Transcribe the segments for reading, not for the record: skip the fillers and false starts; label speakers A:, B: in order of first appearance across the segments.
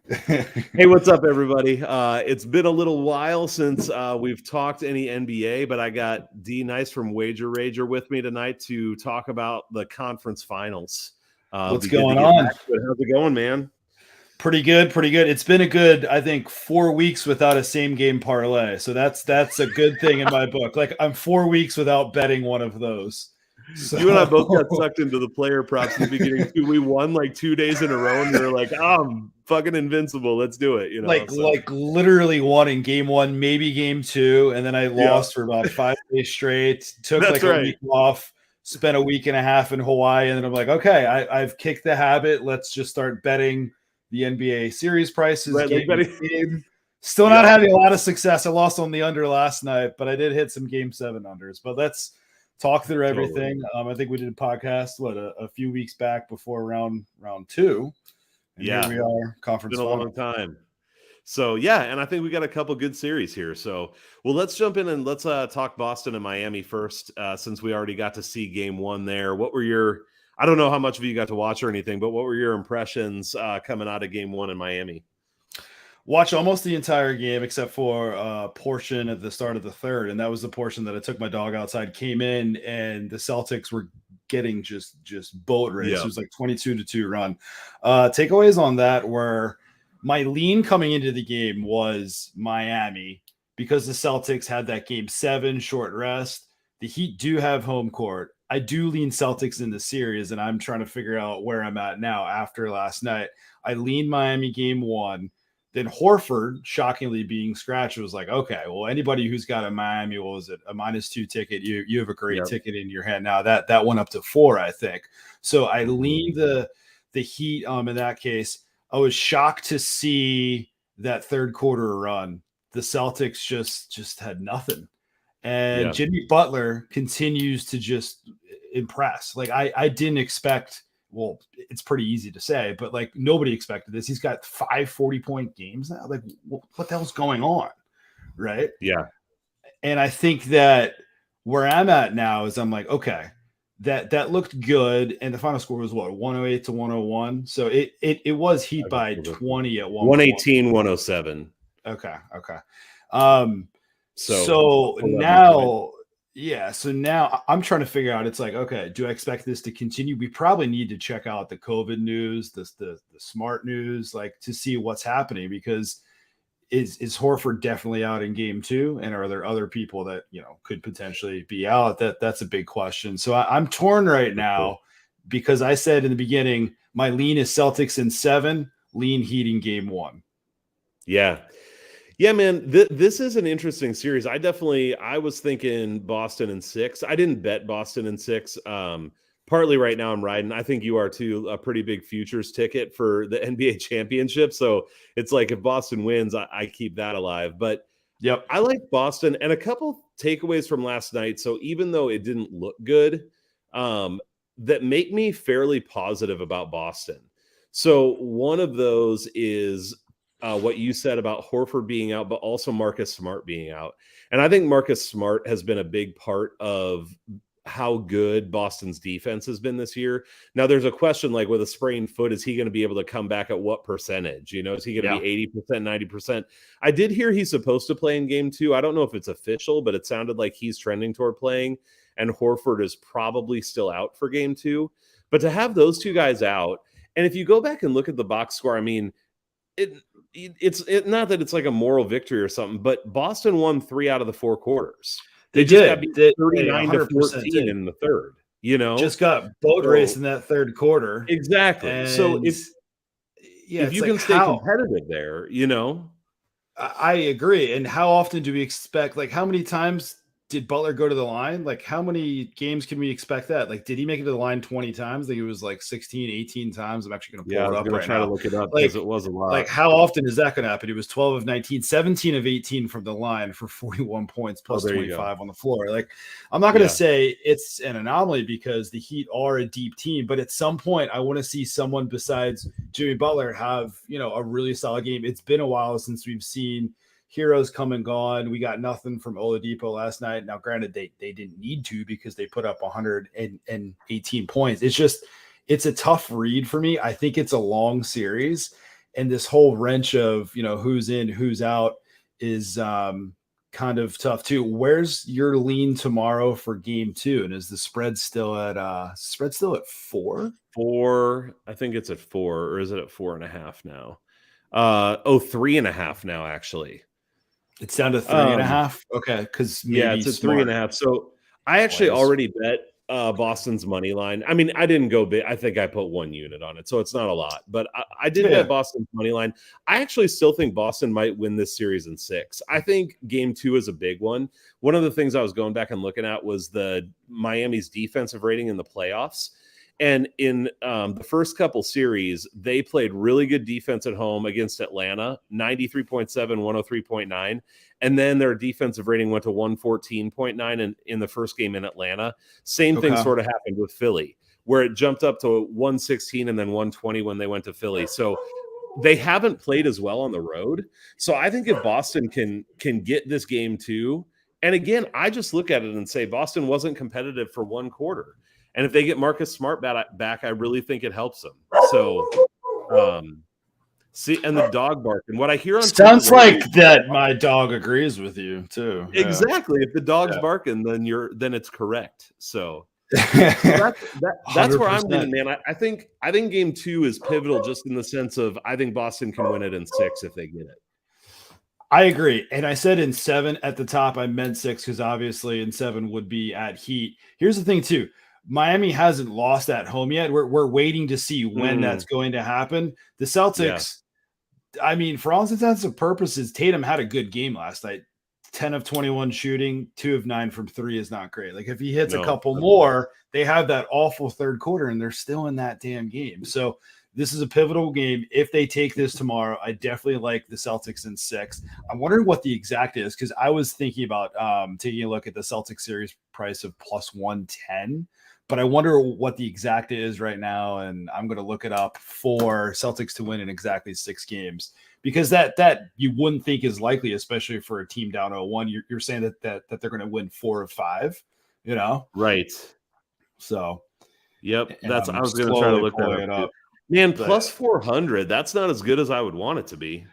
A: Hey, what's up, everybody? It's been a little while since we've talked any NBA, but I got D Nice from Wager Rager with me tonight to talk about the conference finals.
B: What's going on?
A: How's it going, man?
B: Pretty good. It's been a good, I think, 4 weeks without a same game parlay. So that's a good thing in my book. Like, I'm 4 weeks without betting one of those. So...
A: You and I both got sucked into the player props in the beginning too. We won like 2 days in a row, and we were like, "Oh, I'm fucking invincible. Let's do it." You know,
B: like literally won in game 1, maybe game 2, and then I lost for about 5 days straight. Took a week off, spent a week and a half in Hawaii, and then I'm like, okay, I've kicked the habit. Let's just start betting the NBA series prices. Still not having a lot of success. I lost on the under last night, but I did hit some game 7 unders. But let's talk through everything. I think we did a podcast a few weeks back before round 2. And here we are, conference.
A: It's been a long time. So and I think we got a couple good series here. So let's jump in and let's talk Boston and Miami first, since we already got to see game 1 there. What were I don't know how much of you got to watch or anything, but what were your impressions coming out of game 1 in Miami?
B: Watch almost the entire game except for a portion at the start of the third, and that was the portion that I took my dog outside, came in, and the Celtics were getting just boat race. It was like 22-2 run. Takeaways on that were my lean coming into the game was Miami because the Celtics had that game 7 short rest. The Heat do have home court. I do lean Celtics in the series, and I'm trying to figure out where I'm at now after last night. I leaned Miami game 1. Then Horford, shockingly being scratched, was like, okay, well, anybody who's got a Miami, what was it, a -2 ticket, you have a great ticket in your hand now. That went up to 4, I think. So I leaned the Heat in that case. I was shocked to see that third quarter run. The Celtics just had nothing. And Jimmy Butler continues to just impress. Like I didn't expect. Well, it's pretty easy to say, but like nobody expected this. He's got 5 40-point games now. Like, what the hell's going on? Right.
A: Yeah.
B: And I think that where I'm at now is I'm like, okay, that looked good. And the final score was what, 108-101. So it was Heat by 20 at
A: 118-107.
B: Okay. So now. Yeah, so now I'm trying to figure out, it's like, okay, do I expect this to continue? We probably need to check out the COVID news, the smart news, like to see what's happening, because is Horford definitely out in game 2? And are there other people that, could potentially be out? That's a big question. So I'm torn right now because I said in the beginning, my lean is Celtics in 7, lean Heat in game 1.
A: Yeah, man, this is an interesting series. I was thinking Boston in 6. I didn't bet Boston in 6. Partly right now I'm riding. I think you are too, a pretty big futures ticket for the NBA championship. So it's like if Boston wins, I keep that alive. But I like Boston, and a couple takeaways from last night. So even though it didn't look good, that make me fairly positive about Boston. So one of those is what you said about Horford being out, but also Marcus Smart being out. And I think Marcus Smart has been a big part of how good Boston's defense has been this year. Now there's a question, like with a sprained foot, is he going to be able to come back at what percentage? Is he going to be 80%, 90%? I did hear he's supposed to play in game 2. I don't know if it's official, but it sounded like he's trending toward playing, and Horford is probably still out for game 2. But to have those two guys out, and if you go back and look at the box score, I mean, it's not that it's like a moral victory or something, but Boston won 3 out of the 4 quarters.
B: They did
A: 39-14 in the third.
B: Just got boat race in that third quarter.
A: Exactly. And so if you can stay competitive there,
B: I agree. And how often do we expect? Like, how many times did Butler go to the line? Like, how many games can we expect that? Like, did he make it to the line 20 times? I think it was like 16, 18 times. I'm actually going to pull it up right now.
A: To look it up because it was a lot.
B: Like, how often is that going to happen? It was 12 of 19, 17 of 18 from the line for 41 points plus 25 on the floor. Like, I'm not going to say it's an anomaly because the Heat are a deep team, but at some point I want to see someone besides Jimmy Butler have, a really solid game. It's been a while since we've seen heroes come and gone. We got nothing from Oladipo last night. Now, granted, they didn't need to because they put up 118 points. It's just, it's a tough read for me. I think it's a long series, and this whole wrench of who's in, who's out is kind of tough too. Where's your lean tomorrow for game 2? And is the spread still at 4?
A: 4. I think it's at 4, or is it at 4.5 now? 3.5 now, actually.
B: It's down to 3.5. Okay, because
A: Yeah,
B: maybe
A: it's at
B: Smart
A: 3.5. So I actually
B: plays.
A: already bet Boston's money line. I mean, I didn't go big. I think I put 1 unit on it, so it's not a lot. But I did bet Boston's money line. I actually still think Boston might win this series in 6. I think game 2 is a big one. One of the things I was going back and looking at was the Miami's defensive rating in the playoffs. And in the first couple series, they played really good defense at home against Atlanta, 93.7, 103.9. And then their defensive rating went to 114.9 in the first game in Atlanta. Same thing sort of happened with Philly, where it jumped up to 116 and then 120 when they went to Philly. So they haven't played as well on the road. So I think if Boston can get this game 2, and again, I just look at it and say Boston wasn't competitive for 1 quarter. And if they get Marcus Smart back, I really think it helps them. So, see, and the dog barking. What I hear on
B: sounds like that my dog agrees with you too.
A: Exactly. If the dog's barking, then it's correct. So that's where I'm leaning, man. I think game 2 is pivotal, just in the sense of I think Boston can win it in 6 if they get it.
B: I agree. And I said in 7 at the top, I meant 6 because obviously in 7 would be at Heat. Here's the thing too. Miami hasn't lost at home yet. We're waiting to see when that's going to happen. The Celtics, I mean, for all intents and purposes, Tatum had a good game last night. 10 of 21 shooting, 2 of 9 from 3 is not great. Like if he hits a couple more, they have that awful third quarter and they're still in that damn game. So this is a pivotal game. If they take this tomorrow, I definitely like the Celtics in 6. I'm wondering what the exact is, because I was thinking about taking a look at the Celtics series price of plus 110. But I wonder what the exact is right now, and I'm going to look it up for Celtics to win in exactly 6 games, because that you wouldn't think is likely, especially for a team down 0-1. You're saying that they're going to win 4 of 5,
A: right?
B: So,
A: yep, that's I was going to try to look that up. Man, plus 400. That's not as good as I would want it to be.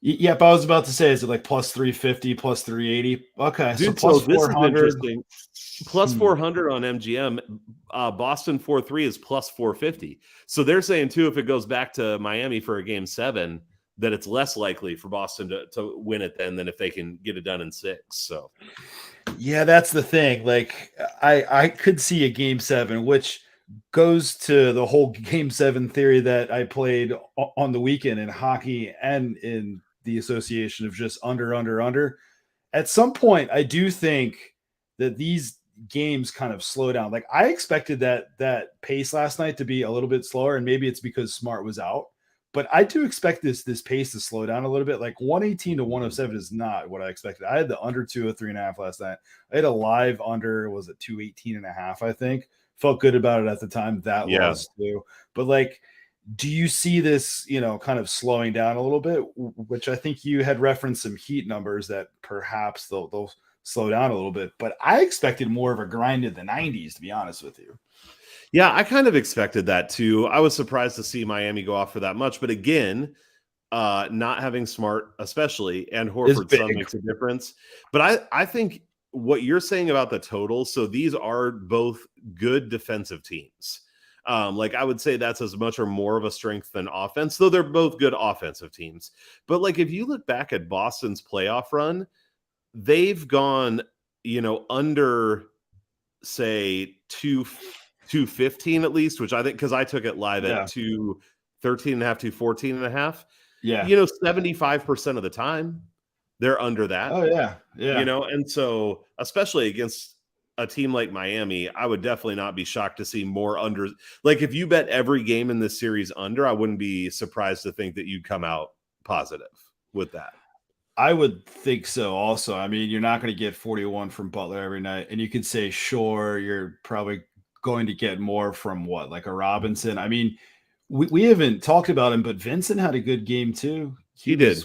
B: Yep, I was about to say, is it like plus 350, plus 380? Okay,
A: dude,
B: so plus
A: so this
B: 400.
A: is interesting. Plus 400 on MGM. Boston 4-3 is plus 450. So they're saying too, if it goes back to Miami for a game 7, that it's less likely for Boston to win it than if they can get it done in 6. So
B: yeah, that's the thing. Like I could see a game 7, which goes to the whole game 7 theory that I played on the weekend in hockey and in the association of just under. At some point, I do think that these games kind of slow down. Like I expected that pace last night to be a little bit slower, and maybe it's because Smart was out. But I do expect this pace to slow down a little bit. Like 118 to 107 is not what I expected. I had the under 203.5 last night. I had a live under, was it 218.5, I think. Felt good about it at the time. That was too. But like, do you see this, kind of slowing down a little bit, which I think you had referenced some Heat numbers that perhaps they'll slow down a little bit, but I expected more of a grind in the 90s, to be honest with you.
A: Yeah, I kind of expected that too. I was surprised to see Miami go off for that much, but again, not having Smart especially and Horford's son makes a difference. But I think what you're saying about the total, so these are both good defensive teams. Like I would say that's as much or more of a strength than offense, though they're both good offensive teams. But like if you look back at Boston's playoff run, they've gone, under, say, 215 at least, which I think, because I took it live at 213.5, 214.5.
B: Yeah.
A: 75% of the time they're under that.
B: Oh yeah. Yeah.
A: And so especially against a team like Miami, I would definitely not be shocked to see more under. Like if you bet every game in this series under, I wouldn't be surprised to think that you'd come out positive with that.
B: I would think so also. I mean, you're not going to get 41 from Butler every night. And you could say, sure, you're probably going to get more from like a Robinson. I mean, we haven't talked about him, but Vincent had a good game too.
A: He did.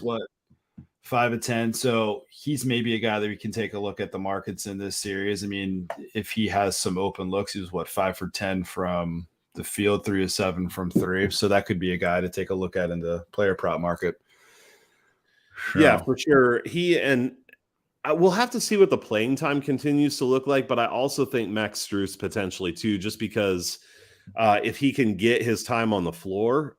B: 5 of 10. So he's maybe a guy that we can take a look at the markets in this series. I mean, if he has some open looks, he was 5 for 10 from the field 3 of 7 from 3. So that could be a guy to take a look at in the player prop market.
A: Yeah, for sure. We'll have to see what the playing time continues to look like, but I also think Max Strus potentially too, just because if he can get his time on the floor,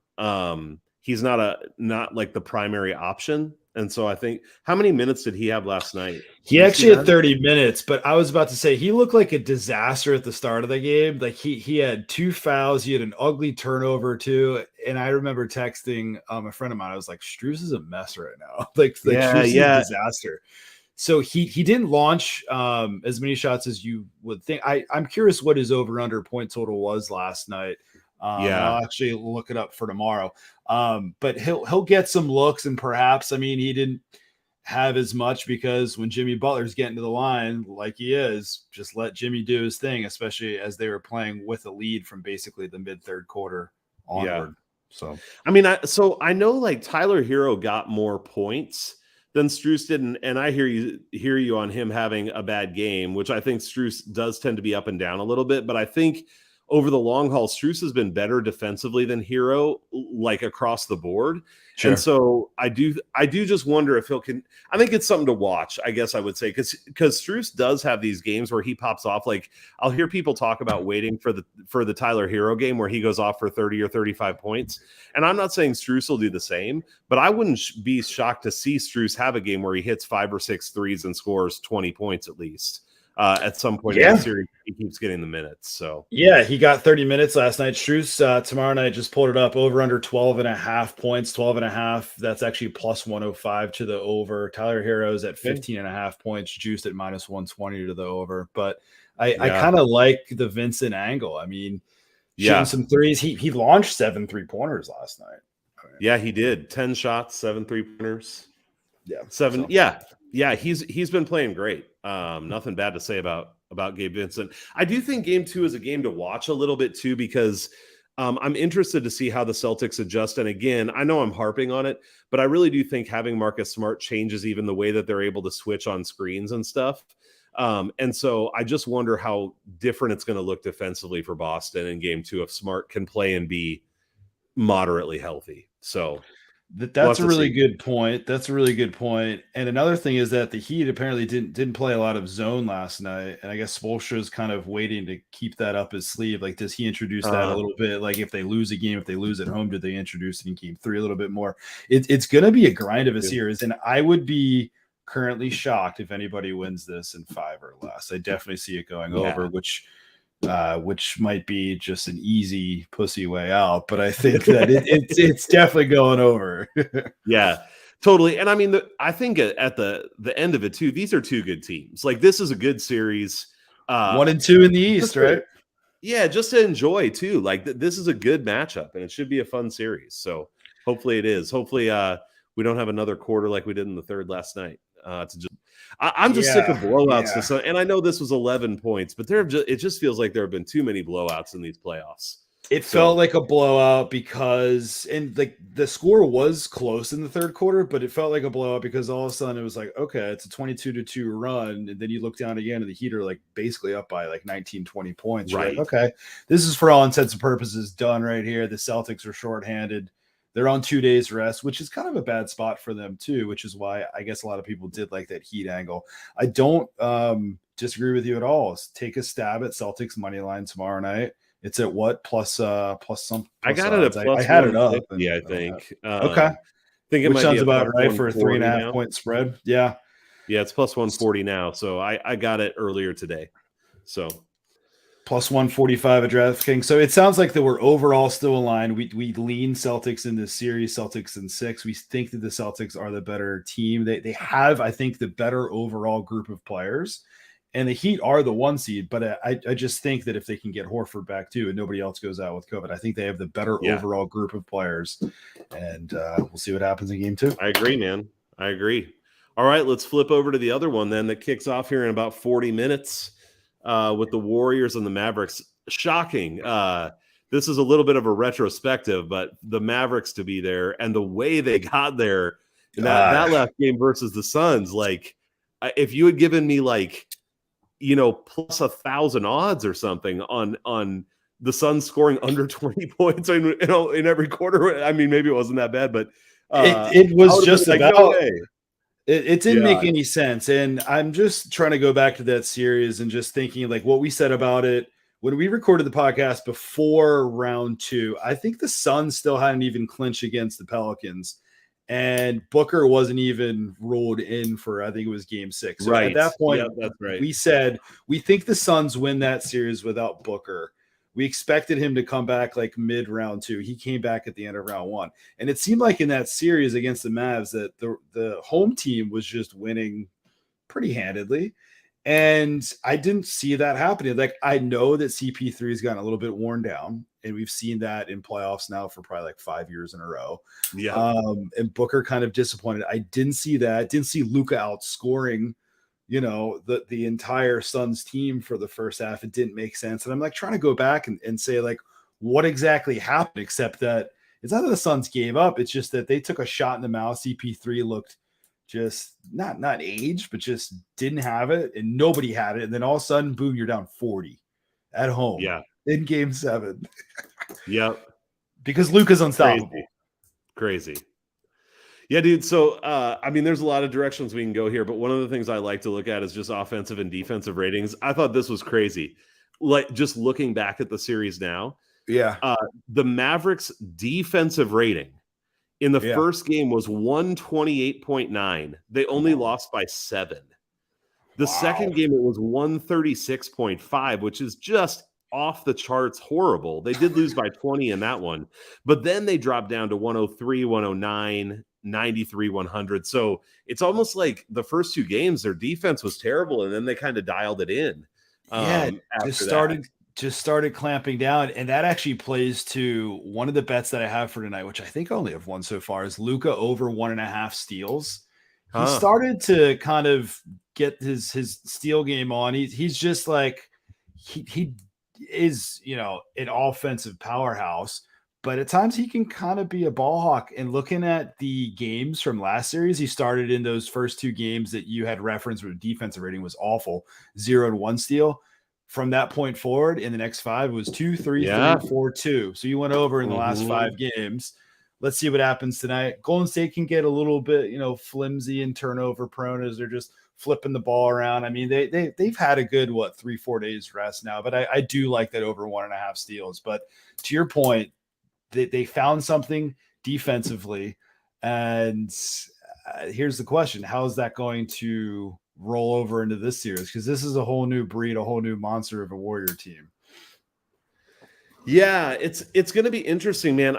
A: he's not like the primary option. And so I think, how many minutes did he have last night?
B: He actually had 30 minutes, but I was about to say he looked like a disaster at the start of the game. Like he had 2 fouls, he had an ugly turnover too. And I remember texting a friend of mine. I was like, Strus is a mess right now. like Strus is a disaster. So he didn't launch as many shots as you would think. I'm curious what his over-under point total was last night. I'll actually look it up for tomorrow. But he'll get some looks, and perhaps, I mean, he didn't have as much because when Jimmy Butler's getting to the line like he is, just let Jimmy do his thing, especially as they were playing with a lead from basically the mid-third quarter onward. So
A: I mean, I know like Tyler Hero got more points than Strus did, and I hear you on him having a bad game, which I think Strus does tend to be up and down a little bit, but I think over the long haul, Strus has been better defensively than Hero, like across the board. Sure. And so I do just wonder if I think it's something to watch, I guess I would say, because Strus does have these games where he pops off. Like I'll hear people talk about waiting for the Tyler Hero game where he goes off for 30 or 35 points. And I'm not saying Strus will do the same, but I wouldn't be shocked to see Strus have a game where he hits 5 or 6 threes and scores 20 points at least. At some point in the series, he keeps getting the minutes. So
B: he got 30 minutes last night. Strus tomorrow night, just pulled it up, over under 12.5 points, 12.5. That's actually plus 105 to the over. Tyler Hero's at 15.5 points, juiced at minus 120 to the over. But I kind of like the Vincent angle. I mean, shooting some threes. He launched 7 3-pointers last night.
A: Yeah, he did. 10 shots, 7 3-pointers.
B: Yeah.
A: 7. So. Yeah, he's been playing great. Nothing bad to say about Gabe Vincent. I do think game 2 is a game to watch a little bit too, because I'm interested to see how the Celtics adjust. And again, I know I'm harping on it, but I really do think having Marcus Smart changes even the way that they're able to switch on screens and stuff. And so I just wonder how different it's going to look defensively for Boston in game 2 if Smart can play and be moderately healthy. So
B: that's a really good point. That's a really good point. And another thing is that the Heat apparently didn't play a lot of zone last night. And I guess Spoelstra's kind of waiting to keep that up his sleeve. Like, does he introduce that a little bit? Like, if they lose a game, if they lose at home, do they introduce it in game 3 a little bit more? It's going to be a grind of a series. And I would be currently shocked if anybody wins this in 5 or less. I definitely see it going over, which might be just an easy pussy way out, but I think that it's definitely going over.
A: Yeah, totally. And I mean, I think at the end of it too, these are 2 good teams. Like, this is a good series.
B: 1 and 2 in the East, right?
A: Yeah, just to enjoy too. Like, this is a good matchup, and it should be a fun series. So hopefully it is. Hopefully we don't have another quarter like we did in the third last night. I'm just sick of blowouts. Yeah. And I know this was 11 points, but it just feels like there have been too many blowouts in these playoffs.
B: It felt like a blowout because, and like the score was close in the third quarter, but it felt like a blowout because all of a sudden it was like, okay, it's a 22-2 run. And then you look down again and the Heat are like basically up by like 19, 20 points. Right. Like, okay, this is for all intents and purposes done right here. The Celtics are shorthanded. They're on 2 days rest, which is kind of a bad spot for them too, which is why I guess a lot of people did like that Heat angle. I don't disagree with you at all. Take a stab at Celtics money line tomorrow night. It's at what? Plus some. Plus
A: I got it at plus.
B: I had it up.
A: Yeah, I think.
B: Okay.
A: I think it
B: which
A: might
B: sounds
A: be
B: about right for a 3.5 point spread. Yeah.
A: Yeah, it's plus 140 now. So I got it earlier today. So
B: plus 145 at DraftKings. So it sounds like that we're overall still aligned. We lean Celtics in this series, Celtics in 6. We think that the Celtics are the better team. They have, I think, the better overall group of players. And the Heat are the 1 seed, but I just think that if they can get Horford back too, and nobody else goes out with COVID, I think they have the better overall group of players. And we'll see what happens in game 2.
A: I agree, man. I agree. All right, let's flip over to the other one then that kicks off here in about 40 minutes with the Warriors and the Mavericks. Shocking. This is a little bit of a retrospective, but the Mavericks to be there and the way they got there in that last game versus the Suns, like if you had given me like, plus 1,000 odds or something on the Suns scoring under 20 points in every quarter. I mean, maybe it wasn't that bad, but
B: it
A: I
B: was
A: would have
B: just
A: been like, no
B: about.
A: way.
B: It didn't
A: Yeah.
B: make any sense. And I'm just trying to go back to that series and just thinking like what we said about it when we recorded the podcast before round 2. I think the Suns still hadn't even clinched against the Pelicans, and Booker wasn't even ruled in for, I think it was game 6. So at
A: Right.
B: that point,
A: Yeah, that's right.
B: we said we think the Suns win that series without Booker. We expected him to come back like mid round 2. He came back at the end of round 1. And it seemed like in that series against the Mavs that the home team was just winning pretty handedly. And I didn't see that happening. Like, I know that CP3 has gotten a little bit worn down, and we've seen that in playoffs now for probably like 5 years in a row.
A: Yeah.
B: And Booker kind of disappointed. I didn't see that. Didn't see Luka outscoring the entire Suns team for the first half. It didn't make sense. And I'm like trying to go back and say like what exactly happened, except that it's not that the Suns gave up. It's just that they took a shot in the mouth. CP3 looked just not aged, but just didn't have it, and nobody had it. And then all of a sudden, boom, you're down 40 at home in game 7.
A: Yep.
B: Because Luka's unstoppable.
A: Crazy. Yeah, dude. So, I mean, there's a lot of directions we can go here, but one of the things I like to look at is just offensive and defensive ratings. I thought this was crazy. Like, just looking back at the series now.
B: Yeah.
A: The Mavericks defensive rating in the first game was 128.9. They only lost by 7. The second game, it was 136.5, which is just off the charts horrible. They did lose by 20 in that one, but then they dropped down to 103, 109, 93, 100. So it's almost like the first 2 games, their defense was terrible, and then they kind of dialed it in.
B: Just started clamping down, and that actually plays to one of the bets that I have for tonight, which I think I only have one so far, is Luka over 1.5 steals. He started to kind of get his steal game on. He's just like he is, an offensive powerhouse, but at times he can kind of be a ball hawk. And looking at the games from last series, he started in those first 2 games that you had referenced where defensive rating was awful, 0 and 1 steal. From that point forward, in the next 5, it was 2, 3, 3, 4, 2. So you went over in the last 5 games. Let's see what happens tonight. Golden State can get a little bit, flimsy and turnover prone as they're just flipping the ball around. I mean, they've had a good 3-4 days rest now, but I do like that over 1.5 steals. But to your point, they found something defensively, and here's the question: how is that going to roll over into this series? Because this is a whole new breed, a whole new monster of a Warrior team.
A: Yeah, it's going to be interesting, man.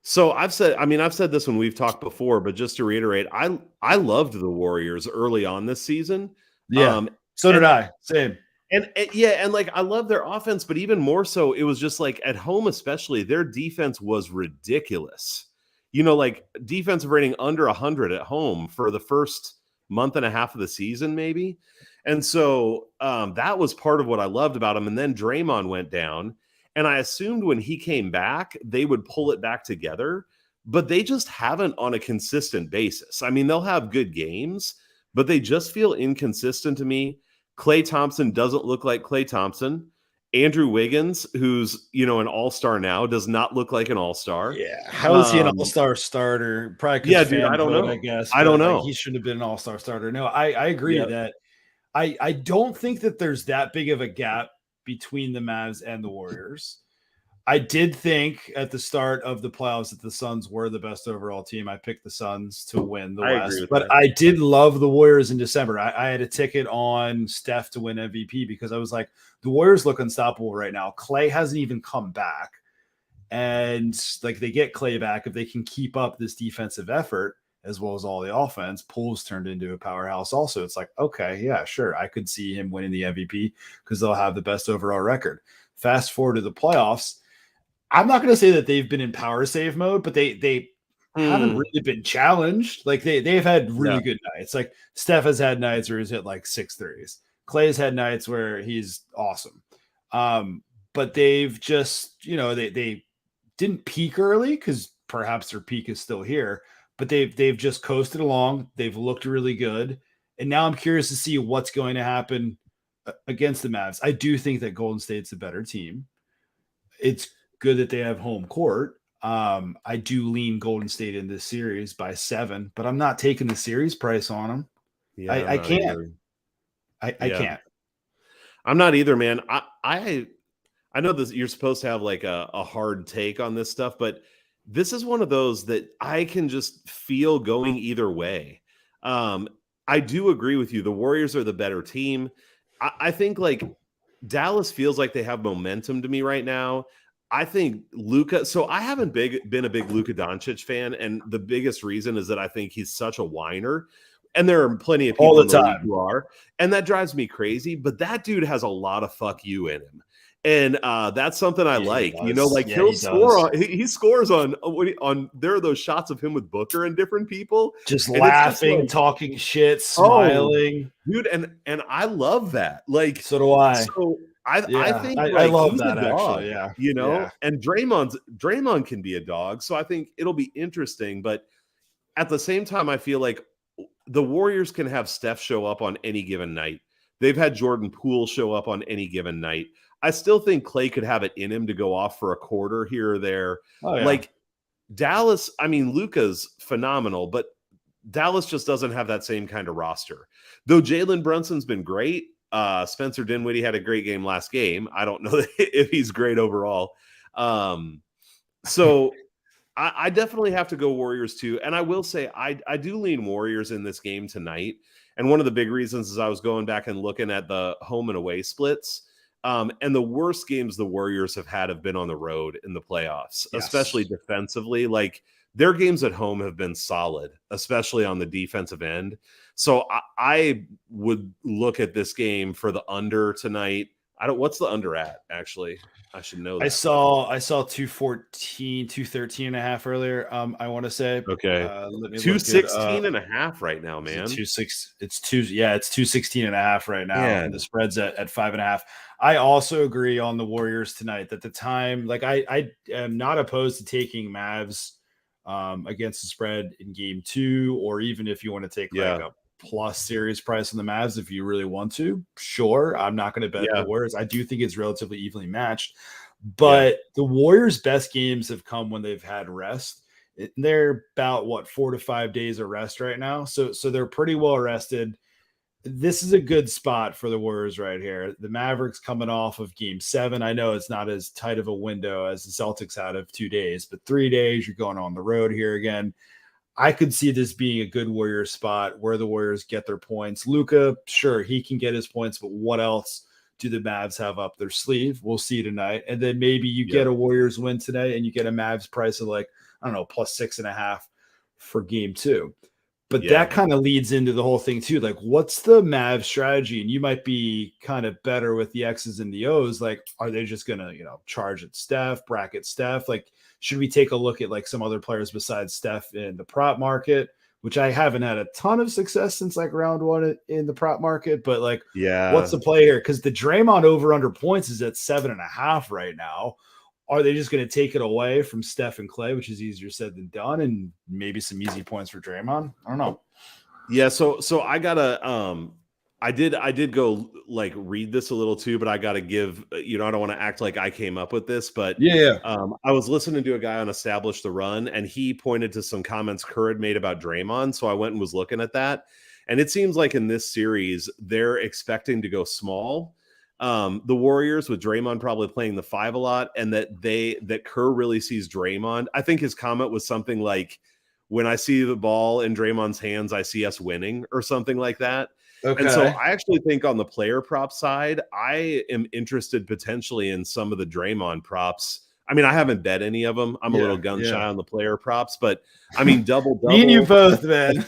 A: So I've said this when we've talked before, but just to reiterate, I loved the Warriors early on this season.
B: Yeah, so did I. Same.
A: And like I love their offense, but even more so, it was just like at home, especially their defense was ridiculous. Like defensive rating under 100 at home for the first month and a half of the season, maybe. And so that was part of what I loved about him. And then Draymond went down. And I assumed when he came back, they would pull it back together, but they just haven't on a consistent basis. I mean, they'll have good games, but they just feel inconsistent to me. Klay Thompson doesn't look like Klay Thompson. Andrew Wiggins, who's, an all-star now, does not look like an all-star.
B: Yeah. How is he an all-star starter? Probably
A: dude, I don't know.
B: I guess.
A: I don't know.
B: He shouldn't have been an all-star starter. No, I agree that I don't think that there's that big of a gap between the Mavs and the Warriors. I did think at the start of the playoffs that the Suns were the best overall team. I picked the Suns to win the West, but I did love the Warriors in December. I had a ticket on Steph to win MVP because I was like, the Warriors look unstoppable right now. Klay hasn't even come back. And like they get Klay back, if they can keep up this defensive effort as well as all the offense, Poole's turned into a powerhouse also. It's like, okay, yeah, sure. I could see him winning the MVP because they'll have the best overall record. Fast forward to the playoffs. I'm not going to say that they've been in power save mode, but they haven't really been challenged. Like they've had really good nights. Like Steph has had nights where he's hit like 6 threes. Klay's had nights where he's awesome. But they've just, they didn't peak early because perhaps their peak is still here, but they've just coasted along. They've looked really good. And now I'm curious to see what's going to happen against the Mavs. I do think that Golden State's a better team. It's good that they have home court. I do lean Golden State in this series by 7, but I'm not taking the series price on them.
A: Yeah, I'm
B: I
A: not
B: can't.
A: either.
B: I can't.
A: I'm not either, man. I know that you're supposed to have like a hard take on this stuff, but this is one of those that I can just feel going either way. Um, I do agree with you. The Warriors are the better team. I think like Dallas feels like they have momentum to me right now. I think Luka. So I haven't been a big Luka Doncic fan, and the biggest reason is that I think he's such a whiner. And there are plenty of people
B: All
A: in
B: the
A: the league
B: time.
A: who are, and that drives me crazy. But that dude has a lot of fuck you in him, and that's something I
B: Yeah, he
A: like. You know,
B: does.
A: like
B: Yeah,
A: he'll
B: he
A: score
B: does.
A: on he scores on. There are those shots of him with Booker and different people,
B: Just
A: and it's just
B: laughing,
A: like,
B: talking shit,
A: oh,
B: smiling.
A: dude, and I love that. Like,
B: So do I.
A: so I
B: Yeah,
A: think
B: I
A: like
B: love
A: he's a
B: that
A: dog,
B: actually. Yeah,
A: you
B: yeah.
A: know, and Draymond can be a dog. So I think it'll be interesting, but at the same time, I feel like the Warriors can have Steph show up on any given night. They've had Jordan Poole show up on any given night. I still think Clay could have it in him to go off for a quarter here or there.
B: Oh yeah.
A: Like Dallas, I mean, Luka's phenomenal, but Dallas just doesn't have that same kind of roster. Though Jalen Brunson's been great. Spencer Dinwiddie had a great game last game. I don't know if he's great overall. So I definitely have to go Warriors too. And I will say I do lean Warriors in this game tonight. And one of the big reasons is I was going back and looking at the home and away splits. And the worst games the Warriors have been on the road in the playoffs, especially
B: Yes.
A: defensively. Like their games at home have been solid, especially on the defensive end. So I would look at this game for the under tonight. What's the under at actually? I should know that.
B: I saw 214, 213 and a half earlier. I want to say.
A: Okay.
B: Let me look it
A: 216 and a half right now,
B: Is it
A: man.
B: 2-6? It's 216 and a half right now.
A: Man.
B: And the spread's at 5.5. I also agree on the Warriors tonight that the time, like I am not opposed to taking Mavs against the spread in game 2, or even if you want to take like a plus series price on the Mavs, if you really want to, sure. I'm not going to bet the Warriors. I do think it's relatively evenly matched, but the Warriors' best games have come when they've had rest. They're about 4 to 5 days of rest right now. So they're pretty well rested. This is a good spot for the Warriors right here. The Mavericks coming off of game 7. I know it's not as tight of a window as the Celtics had of 2 days, but 3 days, you're going on the road here again. I could see this being a good Warriors spot where the Warriors get their points. Luka, sure, he can get his points, but what else do the Mavs have up their sleeve? We'll see tonight. And then maybe you get a Warriors win today and you get a Mavs price of like, I don't know, plus 6.5 for game 2. But that kind of leads into the whole thing too. Like, what's the Mavs strategy? And you might be kind of better with the X's and the O's. Like, are they just going to, charge at Steph, bracket Steph? Like, should we take a look at like some other players besides Steph in the prop market, which I haven't had a ton of success since like round 1 in the prop market, but like, what's the play here? Because the Draymond over under points is at 7.5 right now. Are they just going to take it away from Steph and Clay, which is easier said than done, and maybe some easy points for Draymond? I don't know.
A: Yeah, so I gotta I did go like read this a little too, but I gotta give I don't want to act like I came up with this, but I was listening to a guy on Establish the Run, and he pointed to some comments Kerr had made about Draymond, so I went and was looking at that, and it seems like in this series they're expecting to go small. The Warriors with Draymond probably playing the 5 a lot, and that Kerr really sees Draymond. I think his comment was something like, when I see the ball in Draymond's hands, I see us winning, or something like that. Okay. And so I actually think on the player prop side, I am interested potentially in some of the Draymond props. I mean, I haven't bet any of them. I'm a little gun shy on the player props, but I mean, double.
B: Me and you both, man.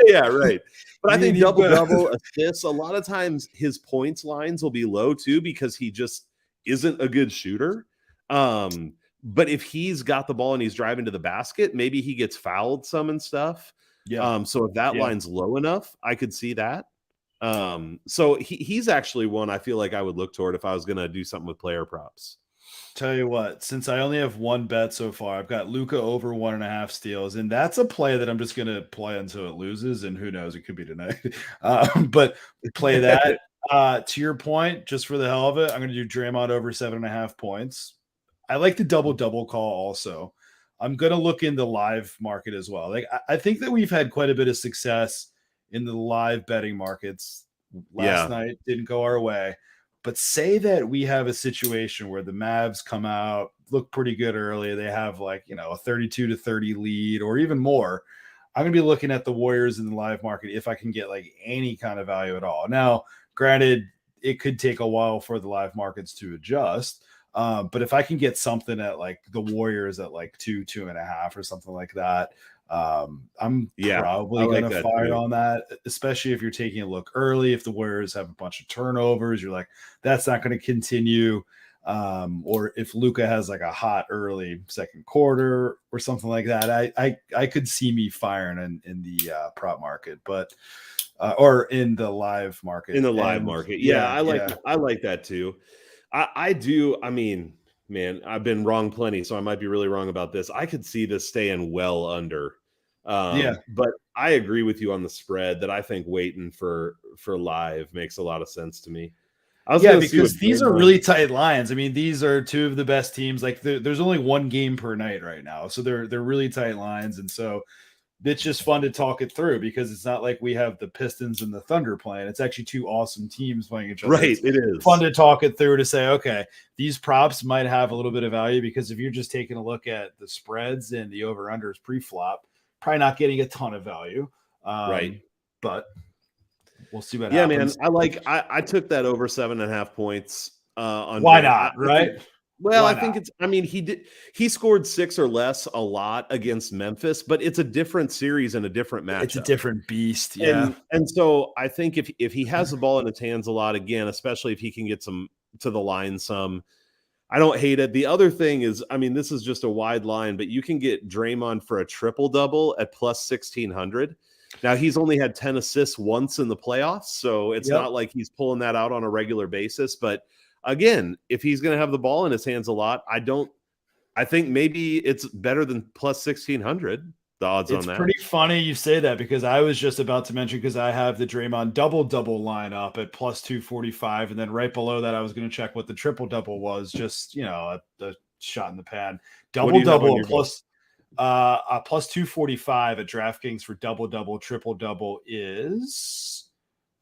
A: Yeah, right. But I think double assists, a lot of times his points lines will be low too, because he just isn't a good shooter. But if he's got the ball and he's driving to the basket, maybe he gets fouled some and stuff. Yeah. So if that line's low enough, I could see that. So he's actually one I feel like I would look toward if I was going to do something with player props.
B: Tell you what, since I only have one bet so far, I've got Luka over 1.5 steals, and that's a play that I'm just going to play until it loses, and who knows, it could be tonight. But play that. To your point, just for the hell of it, I'm going to do Draymond over 7.5 points. I like the double call also. I'm going to look in the live market as well. Like I think that we've had quite a bit of success in the live betting markets. Last night didn't go our way, but say that we have a situation where the Mavs come out, look pretty good early. They have like, a 32-30 lead or even more. I'm going to be looking at the Warriors in the live market if I can get like any kind of value at all. Now, granted, it could take a while for the live markets to adjust. But if I can get something at like the Warriors at like 2.5 or something like that, I'm probably going to fire on that, especially if you're taking a look early. If the Warriors have a bunch of turnovers, you're like, that's not going to continue. Or if Luka has like a hot early second quarter or something like that, I could see me firing in the prop market, but or in the live market.
A: In the live market. Yeah, I like that too. I do. I mean, man, I've been wrong plenty, so I might be really wrong about this. I could see this staying well under. But I agree with you on the spread that I think waiting for live makes a lot of sense to me.
B: Because these are really tight lines. I mean, these are two of the best teams. Like there's only one game per night right now, so they're really tight lines, and so it's just fun to talk it through because it's not like we have the Pistons and the Thunder playing. It's actually two awesome teams playing each other.
A: Right, it is
B: fun to talk it through to say, okay, these props might have a little bit of value because if you're just taking a look at the spreads and the over-unders pre-flop, probably not getting a ton of value.
A: Right.
B: But we'll see what happens.
A: Yeah, man. I took that over 7.5 points on
B: why not, right?
A: I think he scored 6 or less a lot against Memphis, but it's a different series and a different matchup.
B: It's a different beast. Yeah.
A: And so I think if he has the ball in his hands a lot again, especially if he can get some to the line some, I don't hate it. The other thing is, I mean, this is just a wide line, but you can get Draymond for a triple double at plus 1,600. Now he's only had 10 assists once in the playoffs, so it's not like he's pulling that out on a regular basis, but again, if he's going to have the ball in his hands a lot, I think maybe it's better than plus 1,600. The odds on that.
B: It's pretty funny you say that because I was just about to mention because I have the Draymond double line up at plus 245, and then right below that I was going to check what the triple double was. Just a shot in the pan. Double plus 245 at DraftKings for double triple double is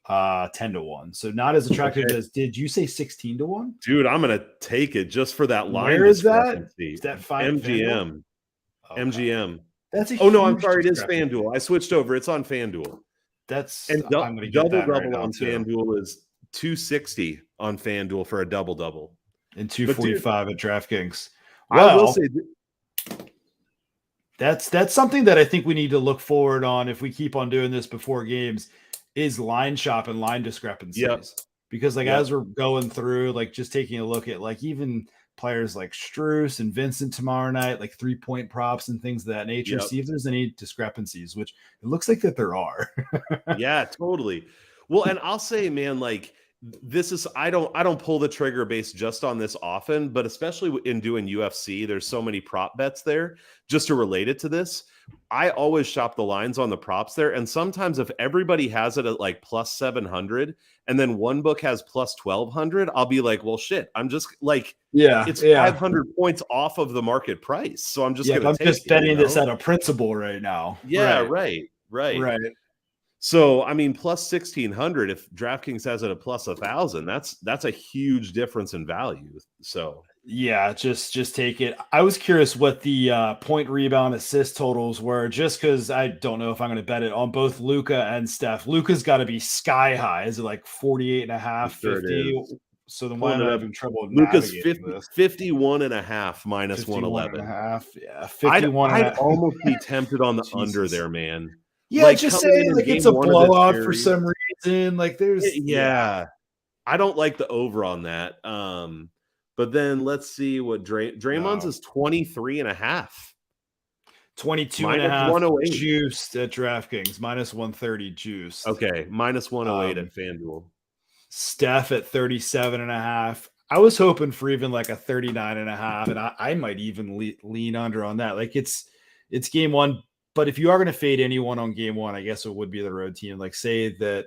B: 10-1, so not as attractive as. Did you say 16-1?
A: Dude, I'm gonna take it just for that line.
B: Where is that? Is that
A: MGM? MGM.
B: That's
A: no, I'm sorry. It is FanDuel. I switched over. It's on FanDuel.
B: I'm gonna get
A: double
B: right
A: on FanDuel is 260 on FanDuel for a double
B: and 245 at DraftKings.
A: Well, I will say
B: that's something that I think we need to look forward on if we keep on doing this before games. Is line shop and line discrepancies. Because as we're going through, like just taking a look at like even players like Strus and Vincent tomorrow night, like 3-point props and things of that nature, see if there's any discrepancies, which it looks like that there are.
A: Yeah, totally. Well, and I'll say, man, like this is, I don't pull the trigger based just on this often, but especially in doing UFC, there's so many prop bets there just to relate it to this. I always shop the lines on the props there. And sometimes if everybody has it at like plus 700 and then one book has plus 1,200, I'll be like, well, shit, I'm just like, it's 500 points off of the market price. So I'm just
B: I'm just betting this at a principle right now.
A: Yeah. Right. So, I mean, plus 1,600, if DraftKings has it at plus 1,000, that's a huge difference in value. So
B: yeah, just take it. I was curious what the point, rebound, assist totals were, just because I don't know if I'm going to bet it on both Luka and Steph. Luka's got to be sky high. Is it like 48.5, 50? So then why am I having trouble?
A: Luka's 51.5 minus 111.
B: Yeah, 51.
A: I'd almost be tempted on the under there, man.
B: Yeah, like, just say like it's a blowout for some reason. Like there's
A: I don't like the over on that. But then let's see what Draymond's is 23.5.
B: 22.5 juiced at DraftKings, minus 130 juiced.
A: Okay, minus 108 at FanDuel.
B: Steph at 37.5. I was hoping for even like a 39.5, and I might even lean under on that. Like it's game one, but if you are going to fade anyone on game one, I guess it would be the road team. Like say that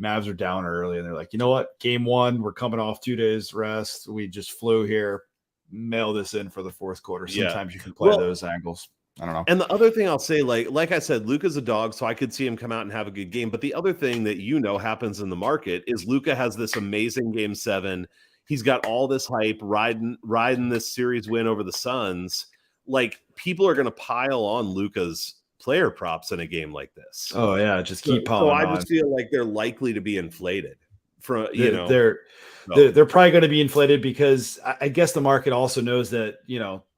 B: Mavs are down early, and they're like, you know what? Game 1, we're coming off 2 days rest. We just flew here. Mail this in for the fourth quarter.
A: Yeah.
B: Sometimes you can play those angles. I don't know.
A: And the other thing I'll say, like I said, Luka's a dog, so I could see him come out and have a good game. But the other thing that happens in the market is Luka has this amazing game 7. He's got all this hype riding this series win over the Suns. Like, people are going to pile on Luka's player props in a game like this.
B: Oh yeah, just keep piling on.
A: So I just feel like they're likely to be inflated.
B: They're probably going to be inflated because I guess the market also knows that,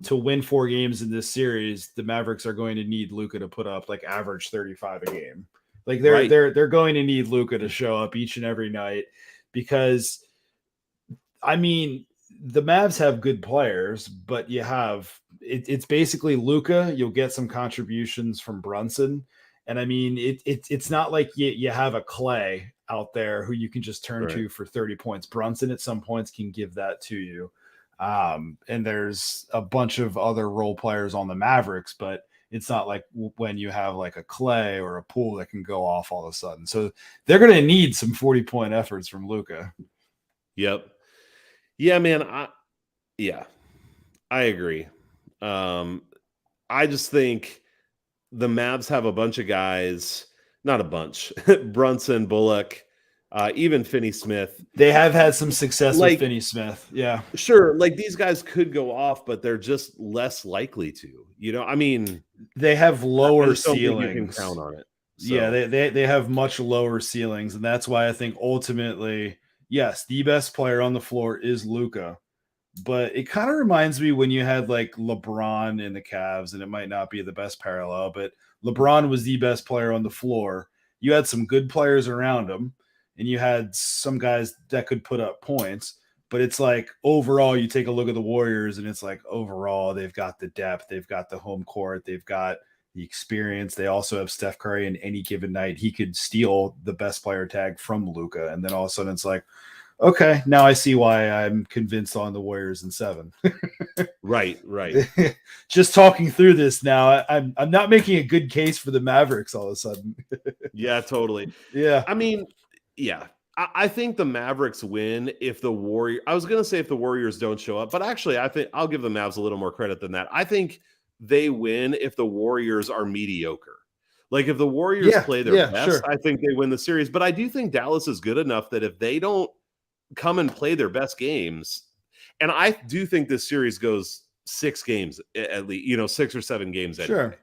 B: to win 4 games in this series, the Mavericks are going to need Luka to put up like average 35 a game. Like they're going to need Luka to show up each and every night, because I mean, the Mavs have good players, but it's basically Luka. You'll get some contributions from Brunson. And I mean, it's not like you have a Clay out there who you can just turn to for 30 points. Brunson at some points can give that to you. And there's a bunch of other role players on the Mavericks, but it's not like when you have like a Clay or a Poole that can go off all of a sudden. So they're going to need some 40-point efforts from Luka.
A: Yep. Yeah, man. I agree. I just think the Mavs have a bunch of guys, not a bunch, Brunson, Bullock, even Finney-Smith.
B: They have had some success with Finney-Smith. Yeah.
A: Sure. Like, these guys could go off, but they're just less likely to, I mean,
B: they have lower ceilings.
A: You can count on it.
B: So. Yeah. They have much lower ceilings. And that's why I think ultimately, yes, the best player on the floor is Luka. But it kind of reminds me when you had like LeBron in the Cavs, and it might not be the best parallel, but LeBron was the best player on the floor. You had some good players around him, and you had some guys that could put up points. But it's like overall, you take a look at the Warriors, and it's like overall, they've got the depth, they've got the home court, they've got the experience. They also have Steph Curry, and any given night, he could steal the best player tag from Luka. And then all of a sudden, it's like, okay, now I see why I'm convinced on the Warriors in 7.
A: Right.
B: Just talking through this now, I'm not making a good case for the Mavericks all of a sudden.
A: Yeah, totally.
B: Yeah.
A: I mean, yeah. I think the Mavericks win if the Warriors – I was going to say if the Warriors don't show up, but actually I think I'll give the Mavs a little more credit than that. I think they win if the Warriors are mediocre. Like, if the Warriors play their best, sure, I think they win the series. But I do think Dallas is good enough that if they don't come and play their best games, and I do think this series goes 6 games at least, 6 or 7 games.
B: Sure.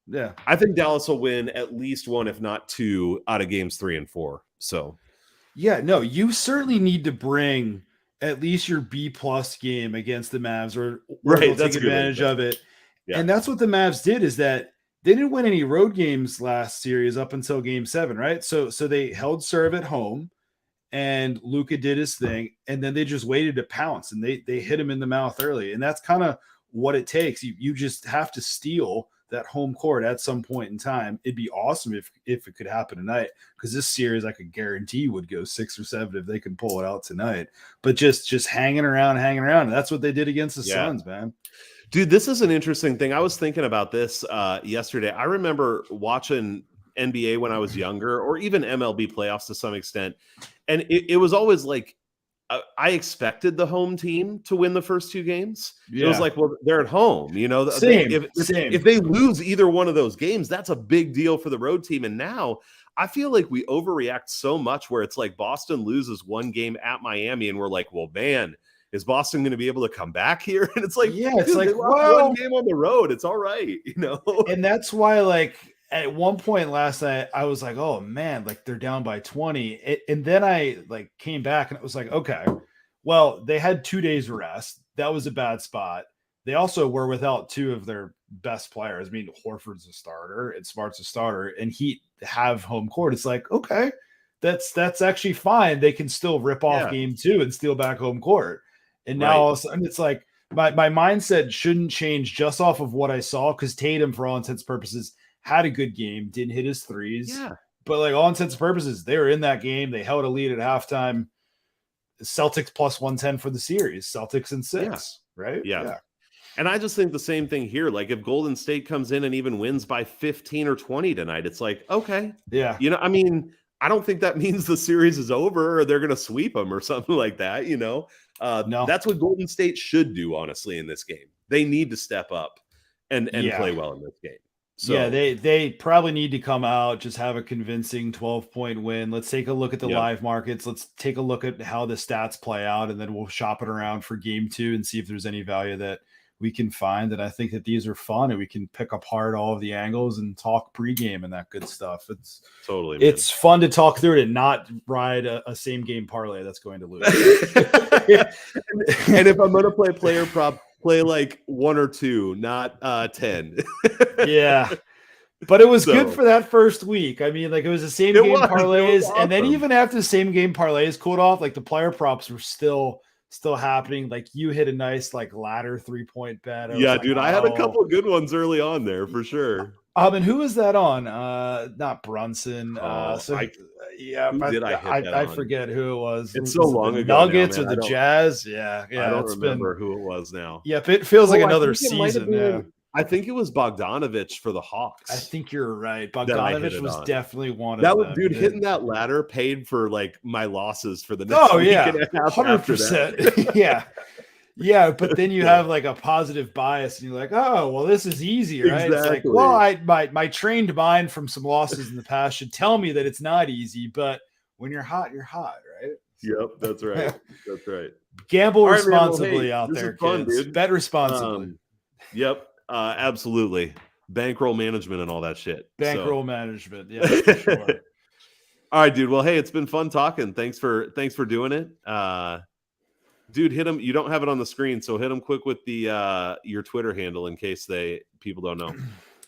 B: Yeah.
A: I think Dallas will win at least 1, if not 2 out of games 3 and 4. So
B: yeah, no, you certainly need to bring at least your B+ game against the Mavs, or take advantage of it. Yeah. And that's what the Mavs did, is that they didn't win any road games last series up until game 7. Right. So they held serve at home, and Luka did his thing, and then they just waited to pounce, and they hit him in the mouth early. And that's kind of what it takes. You just have to steal that home court at some point in time. It'd be awesome if it could happen tonight, because this series I could guarantee would go 6 or 7 if they could pull it out tonight. But just hanging around. That's what they did against the Suns, man.
A: Dude, this is an interesting thing. I was thinking about this yesterday. I remember watching NBA when I was younger, or even MLB playoffs to some extent. And it was always like, I expected the home team to win the first 2 games. Yeah. It was like, well, they're at home,
B: Same.
A: If they lose either one of those games, that's a big deal for the road team. And now I feel like we overreact so much, where it's like Boston loses 1 game at Miami, and we're like, well, man, is Boston going to be able to come back here? And it's like,
B: yeah, it's like,
A: well, 1 game on the road, it's all right,
B: And that's why, like, at one point last night, I was like, oh man, like they're down by 20. And then I like came back, and it was like, okay, well, they had 2 days rest. That was a bad spot. They also were without 2 of their best players. I mean, Horford's a starter and Smart's a starter, and Heat have home court. It's like, okay, that's actually fine. They can still rip off game 2 and steal back home court. And now all of a sudden it's like my mindset shouldn't change just off of what I saw, because Tatum, for all intents and purposes, had a good game, didn't hit his threes.
A: Yeah.
B: But like all intents and purposes, they were in that game. They held a lead at halftime. Celtics plus 110 for the series. Celtics in 6, right?
A: Yeah. And I just think the same thing here. Like, if Golden State comes in and even wins by 15 or 20 tonight, it's like, okay.
B: Yeah.
A: I mean, I don't think that means the series is over or they're going to sweep them or something like that.
B: No.
A: That's what Golden State should do, honestly, in this game. They need to step up and play well in this game. So
B: yeah, they probably need to come out, just have a convincing 12-point win. Let's take a look at the live markets. Let's take a look at how the stats play out, and then we'll shop it around for game 2 and see if there's any value that we can find. And I think that these are fun, and we can pick apart all of the angles and talk pregame and that good stuff. It's fun to talk through it and not ride a same game parlay that's going to lose.
A: And if I'm going to play player prop, play like 1 or 2, not 10.
B: Yeah. But it was good for that first week. I mean, like, it was the same game parlays. Awesome. And then even after the same game parlays cooled off, like the player props were still happening. Like, you hit a nice like ladder 3-point bet.
A: Yeah, dude, I had a couple of good ones early on there for sure.
B: And who was that on? Not Brunson.
A: I
B: forget who it was.
A: It's so long ago.
B: Nuggets or the Jazz. Yeah.
A: I don't remember who it was now.
B: Yeah, it feels like another season. Yeah.
A: I think it was Bogdanovich for the Hawks.
B: I think you're right. Bogdanovich was definitely one of them.
A: Dude, hitting that ladder paid for like my losses for the next week and a half
B: 100%. Yeah. Yeah, but then you have like a positive bias and you're like, oh, well, this is easy, right?
A: Exactly.
B: It's like, well, my trained mind from some losses in the past should tell me that it's not easy, but when you're hot, right?
A: Yep, that's right. That's right.
B: Gamble responsibly out there, kids. Dude. Bet responsibly.
A: Yep. Absolutely. Bankroll management and all that shit.
B: Bankroll management. Yeah, for sure.
A: All right, dude. Well, hey, it's been fun talking. Thanks for doing it. Dude, hit him. You don't have it on the screen, so hit him quick with the your Twitter handle in case people don't know.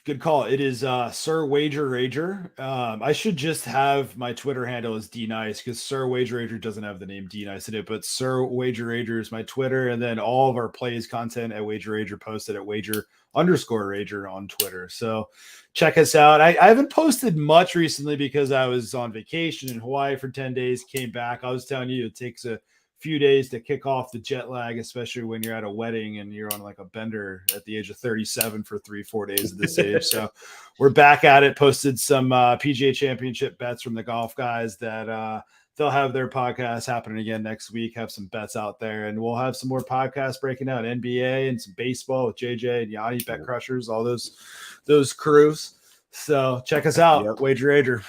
B: Good call. It is Sir Wager Rager. I should just have my Twitter handle as D Nice because Sir Wager Rager doesn't have the name D Nice in it, but Sir Wager Rager is my Twitter, and then all of our plays content at Wager Rager posted at Wager_Rager on Twitter. So check us out. I haven't posted much recently because I was on vacation in Hawaii for 10 days, came back. I was telling you, it takes a few days to kick off the jet lag, especially when you're at a wedding and you're on like a bender at the age of 37 for 3-4 days at this age. So we're back at it. Posted some PGA Championship bets from the golf guys that they'll have their podcast happening again next week. Have some bets out there, and we'll have some more podcasts breaking out NBA and some baseball with JJ and Yanni, Bet Crushers, all those crews. So check us out. Yep. Wager Rager.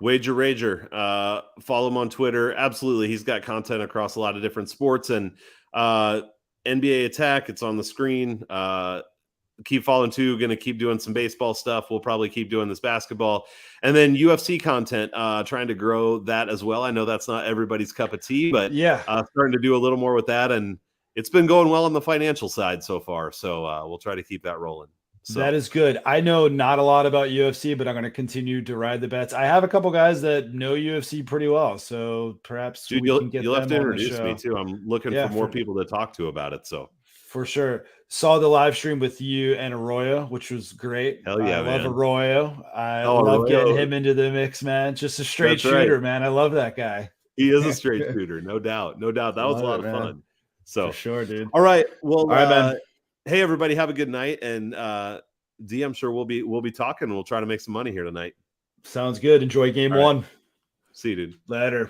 A: Wager Rager. Follow him on Twitter. Absolutely. He's got content across a lot of different sports, and NBA Attack. It's on the screen. Keep following too. Going to keep doing some baseball stuff. We'll probably keep doing this basketball, and then UFC content. Trying to grow that as well. I know that's not everybody's cup of tea, but starting to do a little more with that, and it's been going well on the financial side so far. So we'll try to keep that rolling. So
B: that is good. I know not a lot about UFC, but I'm going to continue to ride the bets. I have a couple guys that know UFC pretty well, so perhaps
A: you'll have to introduce me too. I'm looking for more people to talk to about it. So
B: for sure. Saw the live stream with you and Arroyo, which was great.
A: Hell yeah,
B: I love Arroyo. I love getting him into the mix, man. Just a straight shooter, man. I love that guy.
A: He is a straight shooter, no doubt. No doubt. That was a lot of fun. So
B: for sure, dude.
A: All right. Well,
B: all right, man.
A: Hey, everybody, have a good night. And D, I'm sure we'll be talking. We'll try to make some money here tonight.
B: Sounds good. Enjoy game 1.
A: See you, dude.
B: Later.